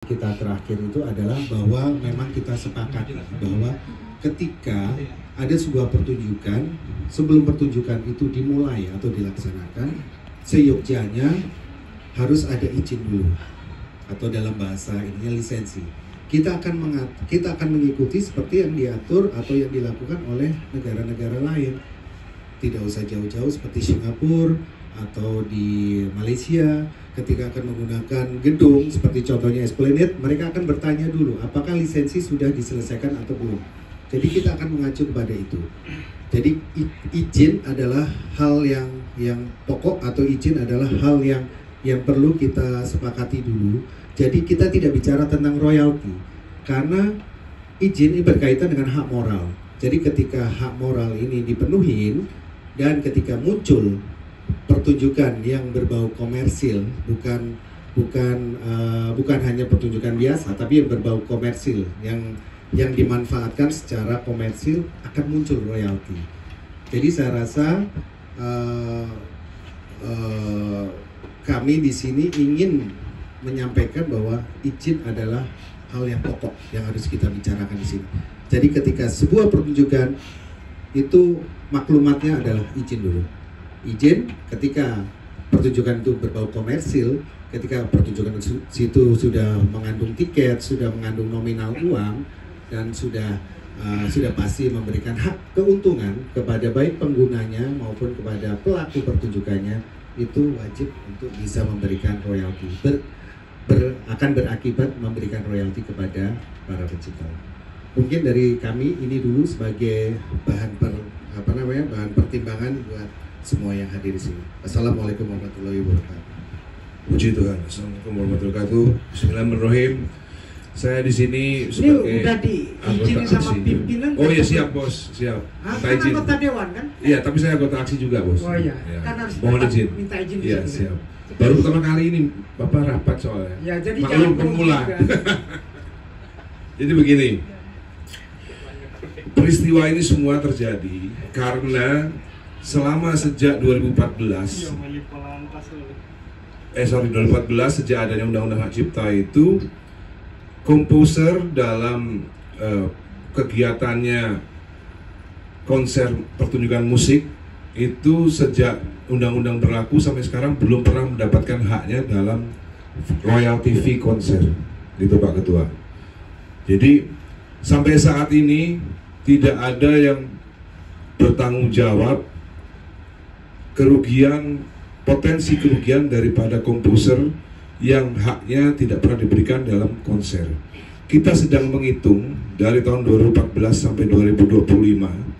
kita terakhir itu adalah bahwa memang kita sepakat bahwa ketika ada sebuah pertunjukan, sebelum pertunjukan itu dimulai atau dilaksanakan, seyogyanya harus ada izin dulu, atau dalam bahasa ininya lisensi. Kita akan mengikuti seperti yang diatur atau yang dilakukan oleh negara-negara lain. Tidak usah jauh-jauh seperti Singapura atau di Malaysia, ketika akan menggunakan gedung seperti contohnya Esplanade, mereka akan bertanya dulu apakah lisensi sudah diselesaikan atau belum. Jadi kita akan mengacu kepada itu. Jadi izin adalah hal yang pokok, atau izin adalah hal yang perlu kita sepakati dulu. Jadi kita tidak bicara tentang royalti, karena izin ini berkaitan dengan hak moral. Jadi ketika hak moral ini dipenuhi dan ketika muncul pertunjukan yang berbau komersil, bukan hanya pertunjukan biasa, tapi yang berbau komersil, yang dimanfaatkan secara komersil, akan muncul royalti. Jadi saya rasa kami di sini ingin menyampaikan bahwa izin adalah hal yang pokok yang harus kita bicarakan di sini. Jadi ketika sebuah pertunjukan itu maklumatnya adalah izin dulu. Izin ketika pertunjukan itu berbau komersil, ketika pertunjukan itu sudah mengandung tiket, sudah mengandung nominal uang, dan sudah pasti memberikan hak keuntungan kepada baik penggunanya maupun kepada pelaku pertunjukannya, itu wajib untuk bisa memberikan royalti. Akan berakibat memberikan royalti kepada para pencipta. Mungkin dari kami ini dulu sebagai bahan pertimbangan buat semua yang hadir di sini. Assalamualaikum warahmatullahi wabarakatuh. Puji Tuhan. Assalamualaikum warahmatullahi wabarakatuh. Bismillahirrahmanirrahim. Saya di sini sebagai udah diizinin sama pimpinan. Oh iya, siap bos, siap. Kan anggota dewan kan? Iya, tapi saya anggota aksi juga bos. Oh iya, ya. kan harus mohon izin. Minta izin. Iya, siap. Baru pertama kali ini Bapak rapat soalnya. Ya, jadi maklum pemula. Jadi begini. Peristiwa ini semua terjadi karena selama sejak 2014 sejak adanya Undang-Undang Hak Cipta itu, komposer dalam kegiatannya konser pertunjukan musik itu sejak undang-undang berlaku sampai sekarang belum pernah mendapatkan haknya dalam royalti fee konser, gitu Pak Ketua. Jadi sampai saat ini tidak ada yang bertanggung jawab potensi kerugian daripada komposer yang haknya tidak pernah diberikan dalam konser. Kita sedang menghitung dari tahun 2014 sampai 2025.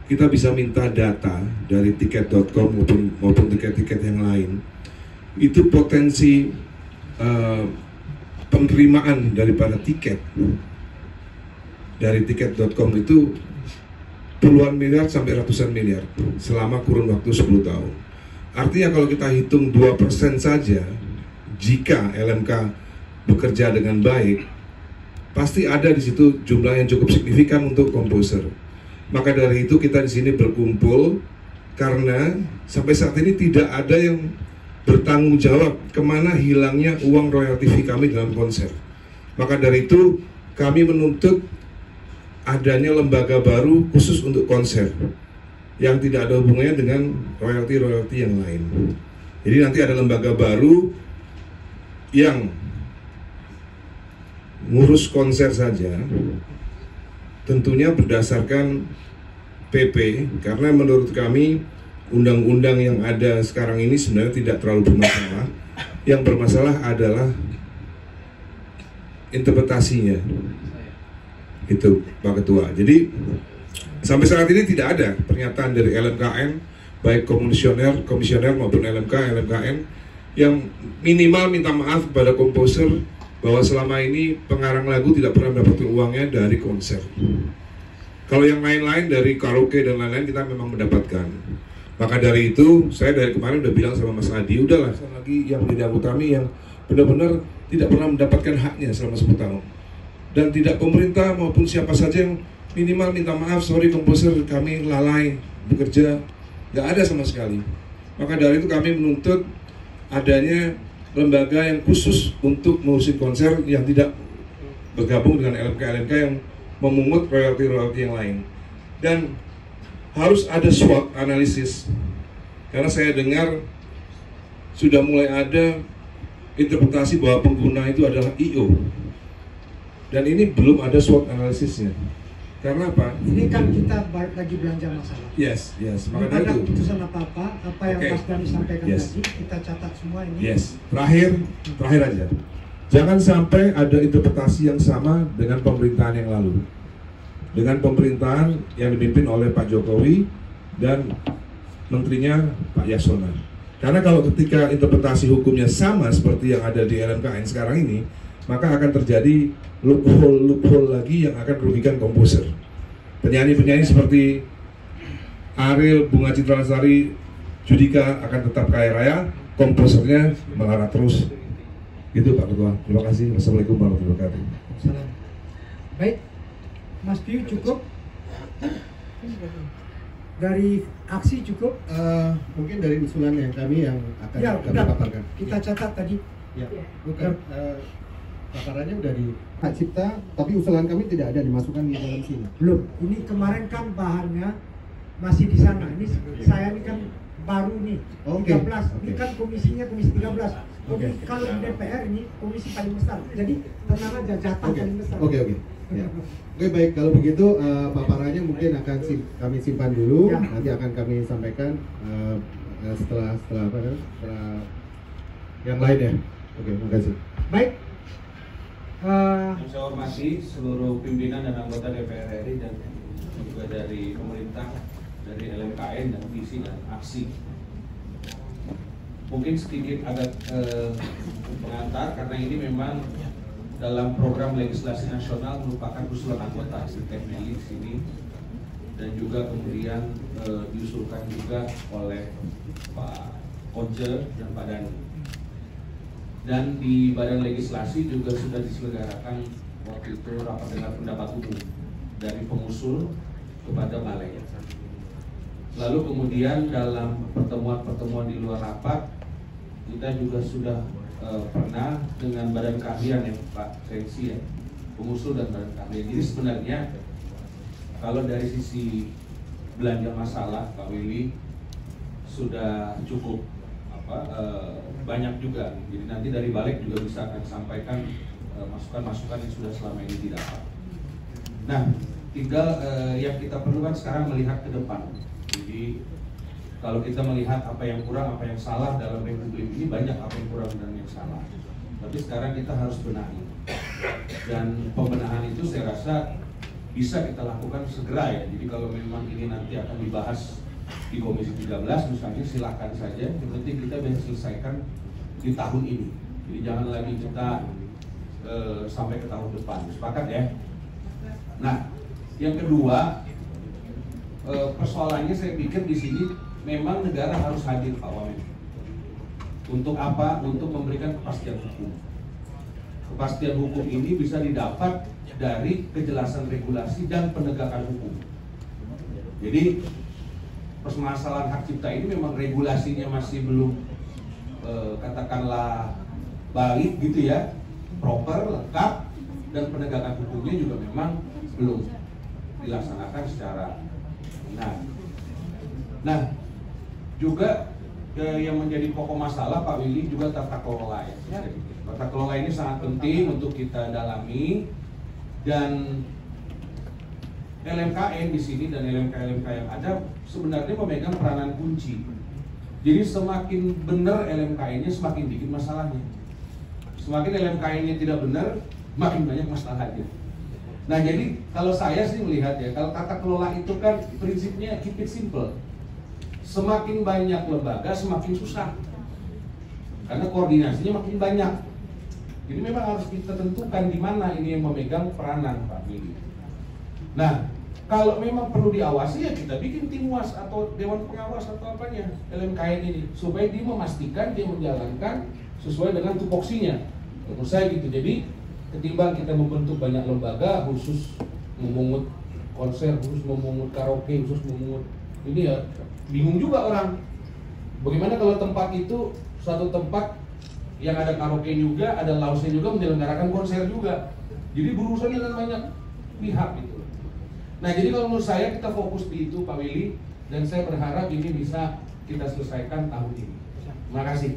Kita bisa minta data dari tiket.com maupun tiket-tiket yang lain. Itu potensi penerimaan daripada tiket dari tiket.com itu puluhan miliar sampai ratusan miliar selama kurun waktu 10 tahun. Artinya kalau kita hitung 2% saja, jika LMK bekerja dengan baik, pasti ada di situ jumlah yang cukup signifikan untuk komposer. Maka dari itu kita di sini berkumpul karena sampai saat ini tidak ada yang bertanggung jawab kemana hilangnya uang royalti fee kami dalam konser. Maka dari itu kami menuntut adanya lembaga baru khusus untuk konser yang tidak ada hubungannya dengan royalti yang lain. Jadi nanti ada lembaga baru yang ngurus konser saja, tentunya berdasarkan PP, karena menurut kami undang-undang yang ada sekarang ini sebenarnya tidak terlalu bermasalah. Yang bermasalah adalah interpretasinya, itu Pak Ketua. Jadi sampai saat ini tidak ada pernyataan dari LMKN, baik komisioner maupun LMKN yang minimal minta maaf kepada komposer bahwa selama ini pengarang lagu tidak pernah mendapatkan uangnya dari konser. Kalau yang lain-lain dari karaoke dan lain-lain kita memang mendapatkan. Maka dari itu saya dari kemarin udah bilang sama Mas Adi, udahlah lagi yang menjadi anggota kami yang benar-benar tidak pernah mendapatkan haknya selama 10 tahun. Dan tidak pemerintah maupun siapa saja yang minimal minta maaf, sorry komposer kami lalai bekerja, nggak ada sama sekali. Maka dari itu kami menuntut adanya lembaga yang khusus untuk mengurusin konser yang tidak bergabung dengan LMK-LMK yang memungut royalti-royalti yang lain. Dan harus ada SWOT analisis, karena saya dengar sudah mulai ada interpretasi bahwa pengguna itu adalah IO, dan ini belum ada SWOT analisisnya. Karena apa? Ini kan kita balik lagi belanja masalah. Yes, Belum makanya ada itu. keputusan apa-apa, apa yang Oke. Mas Dhani sampaikan Yes. tadi, kita catat semua ini. Yes, terakhir aja. Jangan sampai ada interpretasi yang sama dengan pemerintahan yang lalu. Dengan pemerintahan yang dipimpin oleh Pak Jokowi dan menterinya Pak Yasona. Karena kalau ketika interpretasi hukumnya sama seperti yang ada di LMKN sekarang ini, maka akan terjadi loophole lagi yang akan merugikan komposer. Penyanyi-penyanyi seperti Ariel, Bunga Citra Lestari, Judika akan tetap kaya raya, komposernya melarat terus. Gitu Pak Ketua. Terima kasih. Wassalamualaikum warahmatullahi wabarakatuh. Salam. Baik, Mas Piu cukup? Dari aksi cukup? Mungkin dari usulan yang kami akan Ya, kami udah. paparkan. Kita catat tadi. Ya, bukan paparannya udah di hak cipta, tapi usulan kami tidak ada dimasukkan di dalam sini. Belum. Ini kemarin kan bahannya masih di sana. Ini saya ini kan baru nih. Oke. 13. Ini Oke. kan komisinya komisi 13. Oke. Kalau di DPR ini komisi paling besar. Jadi tenang aja jatah Oke, paling besar. oke. Ya. Oke, baik, kalau begitu paparannya mungkin akan kami simpan dulu, Ya. nanti akan kami sampaikan setelah apa ya? Setelah yang lain ya. Oke, makasih. Baik. Yang saya hormati seluruh pimpinan dan anggota DPR RI dan juga dari pemerintah, dari LMKN dan visi dan aksi. Mungkin sedikit agak pengantar karena ini memang dalam program legislasi nasional merupakan usulan anggota di Tekneli sini dan juga kemudian diusulkan juga oleh Pak Once dan Pak Dhani. Dan di Badan Legislasi juga sudah diselenggarakan waktu itu rapat dengar pendapat umum dari pengusul kepada balai. Lalu kemudian dalam pertemuan-pertemuan di luar rapat kita juga sudah pernah dengan Badan Keahlian ya Pak Sensi ya, pengusul dan Badan Keahlian. Jadi sebenarnya kalau dari sisi belanja masalah Pak Willy sudah cukup banyak juga. Jadi nanti dari balik juga bisa akan sampaikan masukan-masukan yang sudah selama ini didapat. Nah, tinggal yang kita perlukan sekarang melihat ke depan. Jadi kalau kita melihat apa yang kurang, apa yang salah dalam republik ini, banyak apa yang kurang dan yang salah. Tapi sekarang kita harus benahi. Dan pembenahan itu saya rasa bisa kita lakukan segera ya. Jadi kalau memang ini nanti akan dibahas di Komisi 13 misalnya, silakan saja. Yang penting kita bisa selesaikan di tahun ini. Jadi jangan lagi kita sampai ke tahun depan. Sepakat ya? Nah, yang kedua, persoalannya saya pikir di sini memang negara harus hadir Pak Wamen. Untuk apa? Untuk memberikan kepastian hukum. Kepastian hukum ini bisa didapat dari kejelasan regulasi dan penegakan hukum. Jadi permasalahan hak cipta ini memang regulasinya masih belum katakanlah baik gitu ya, proper, lengkap, dan penegakan hukumnya juga memang belum dilaksanakan secara benar. Nah, juga yang menjadi pokok masalah Pak Willy juga tata kelola ya. Tata kelola ini sangat penting untuk kita dalami, dan LMKN di sini dan LMK yang ada sebenarnya memegang peranan kunci. Jadi semakin benar LMKN-nya semakin dikit masalahnya. Semakin LMKN-nya tidak benar, makin banyak masalahnya. Nah jadi kalau saya sih melihat ya, kalau tata kelola itu kan prinsipnya keep it simple. Semakin banyak lembaga semakin susah, karena koordinasinya makin banyak. Jadi memang harus kita tentukan di mana ini yang memegang peranan Pak Willy. Nah, kalau memang perlu diawasi ya kita bikin tim was atau dewan pengawas atau apanya LMKN ini, supaya dia memastikan dia menjalankan sesuai dengan tupoksinya. Menurut saya gitu. Jadi ketimbang kita membentuk banyak lembaga khusus memungut konser, khusus memungut karaoke, khusus memungut ini ya, bingung juga orang. Bagaimana kalau tempat itu suatu tempat yang ada karaoke juga, ada lounge juga, menyelenggarakan konser juga. Jadi berurusan dengan banyak pihak gitu. Nah jadi kalau menurut saya kita fokus di itu Pak Willy, dan saya berharap ini bisa kita selesaikan tahun ini. Terima kasih.